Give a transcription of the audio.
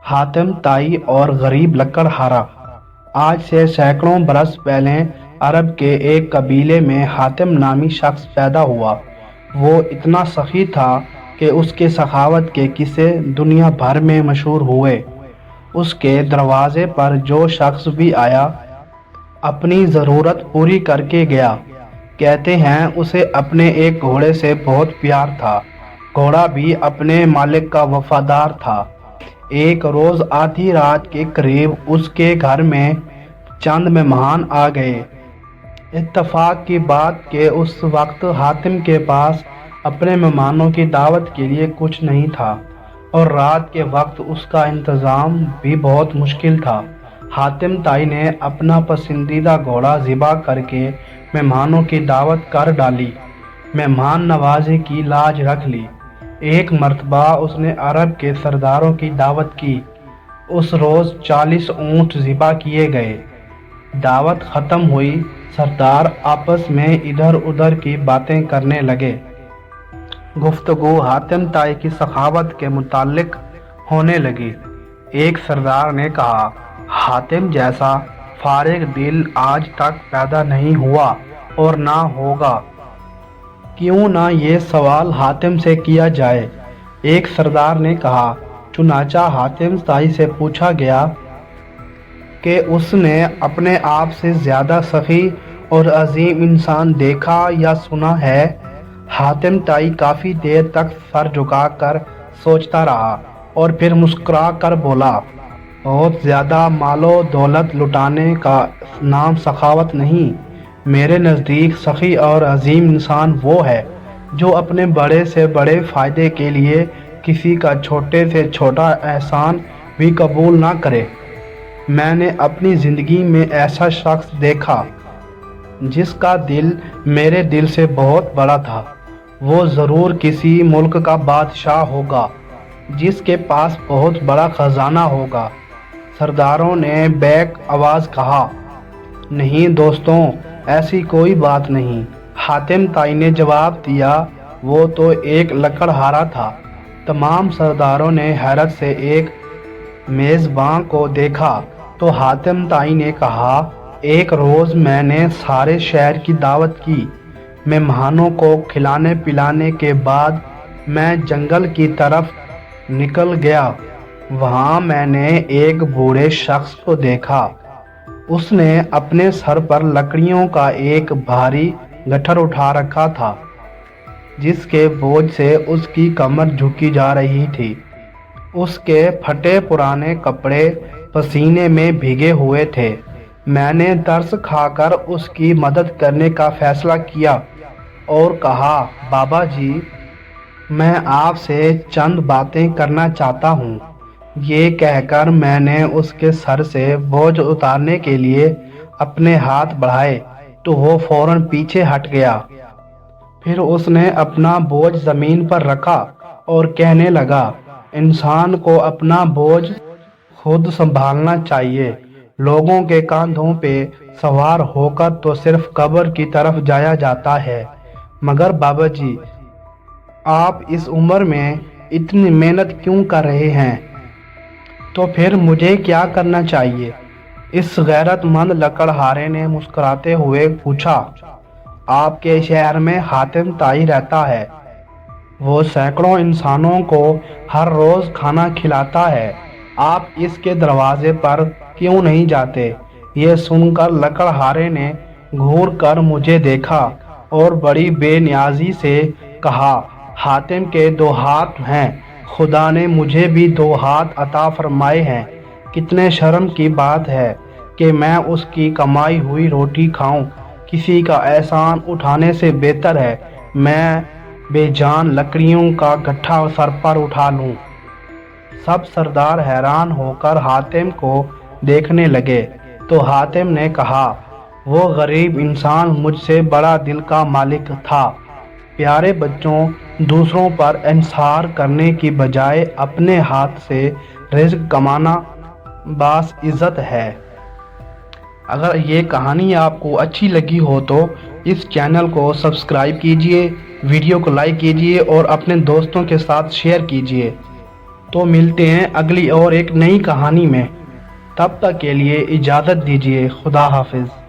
हातिम ताई और गरीब लकड़हारा। आज से सैकड़ों बरस पहले अरब के एक कबीले में हातिम नामी शख्स पैदा हुआ। वो इतना सखी था कि उसके सखावत के किस्से दुनिया भर में मशहूर हुए। उसके दरवाजे पर जो शख्स भी आया अपनी ज़रूरत पूरी करके गया। कहते हैं उसे अपने एक घोड़े से बहुत प्यार था। घोड़ा भी अपने मालिक का वफादार था। एक रोज़ आधी रात के करीब उसके घर में चंद मेहमान आ गए। इत्तफाक की बात कि उस वक्त हातिम के पास अपने मेहमानों की दावत के लिए कुछ नहीं था और रात के वक्त उसका इंतज़ाम भी बहुत मुश्किल था। हातिम ताई ने अपना पसंदीदा घोड़ा ज़िबा करके मेहमानों की दावत कर डाली। मेहमान नवाजी की लाज रख ली। एक मर्तबा उसने अरब के सरदारों की दावत की। उस रोज़ 40 ऊँट ज़िबा किए गए। दावत ख़त्म हुई। सरदार आपस में इधर उधर की बातें करने लगे। गुफ्तगू हातिम ताई की सखावत के मुतालिक होने लगी। एक सरदार ने कहा, हातिम जैसा फारिग दिल आज तक पैदा नहीं हुआ और ना होगा। क्यों ना ये सवाल हातिम से किया जाए। एक सरदार ने कहा। चुनाचा हातिम ताई से पूछा गया कि उसने अपने आप से ज़्यादा सखी और अजीम इंसान देखा या सुना है। हातिम ताई काफ़ी देर तक सर झुकाकर सोचता रहा और फिर मुस्कुरा कर बोला, बहुत ज़्यादा मालो दौलत लुटाने का नाम सखावत नहीं। मेरे नज़दीक सखी और अजीम इंसान वो है जो अपने बड़े से बड़े फ़ायदे के लिए किसी का छोटे से छोटा एहसान भी कबूल ना करे। मैंने अपनी ज़िंदगी में ऐसा शख्स देखा जिसका दिल मेरे दिल से बहुत बड़ा था। वो ज़रूर किसी मुल्क का बादशाह होगा जिसके पास बहुत बड़ा ख़जाना होगा। सरदारों ने बैक आवाज़ कहा, नहीं दोस्तों, ऐसी कोई बात नहीं। हातिम ताई ने जवाब दिया, वो तो एक लकड़हारा था। तमाम सरदारों ने हैरत से एक मेज़बान को देखा तो हातिम ताई ने कहा, एक रोज़ मैंने सारे शहर की दावत की। मेहमानों को खिलाने पिलाने के बाद मैं जंगल की तरफ निकल गया। वहाँ मैंने एक बूढ़े शख्स को देखा। उसने अपने सर पर लकड़ियों का एक भारी गट्ठर उठा रखा था जिसके बोझ से उसकी कमर झुकी जा रही थी। उसके फटे पुराने कपड़े पसीने में भीगे हुए थे। मैंने तरस खाकर उसकी मदद करने का फैसला किया और कहा, बाबा जी, मैं आपसे चंद बातें करना चाहता हूँ। ये कहकर मैंने उसके सर से बोझ उतारने के लिए अपने हाथ बढ़ाए तो वो फौरन पीछे हट गया। फिर उसने अपना बोझ ज़मीन पर रखा और कहने लगा, इंसान को अपना बोझ खुद संभालना चाहिए। लोगों के कंधों पे सवार होकर तो सिर्फ कब्र की तरफ जाया जाता है। मगर बाबा जी, आप इस उम्र में इतनी मेहनत क्यों कर रहे हैं? तो फिर मुझे क्या करना चाहिए? इस गैरतमंद लकड़हारे ने मुस्कुराते हुए पूछा, आपके शहर में हातिम ताई रहता है। वो सैकड़ों इंसानों को हर रोज़ खाना खिलाता है। आप इसके दरवाजे पर क्यों नहीं जाते? ये सुनकर लकड़हारे ने घूर कर मुझे देखा और बड़ी बेनियाजी से कहा, हातिम के 2 हाथ हैं। खुदा ने मुझे भी 2 हाथ अता फरमाए हैं। कितने शर्म की बात है कि मैं उसकी कमाई हुई रोटी खाऊं। किसी का एहसान उठाने से बेहतर है मैं बेजान लकड़ियों का गट्ठा सर पर उठा लूं। सब सरदार हैरान होकर हातिम को देखने लगे तो हातिम ने कहा, वो गरीब इंसान मुझसे बड़ा दिल का मालिक था। प्यारे बच्चों, दूसरों पर इंसार करने की बजाय अपने हाथ से रिज़्क कमाना बास इज़्ज़त है। अगर ये कहानी आपको अच्छी लगी हो तो इस चैनल को सब्सक्राइब कीजिए, वीडियो को लाइक कीजिए और अपने दोस्तों के साथ शेयर कीजिए। تو ملتے ہیں اگلی اور ایک نئی کہانی میں، تب تک کے لیے اجازت دیجیے، خدا حافظ۔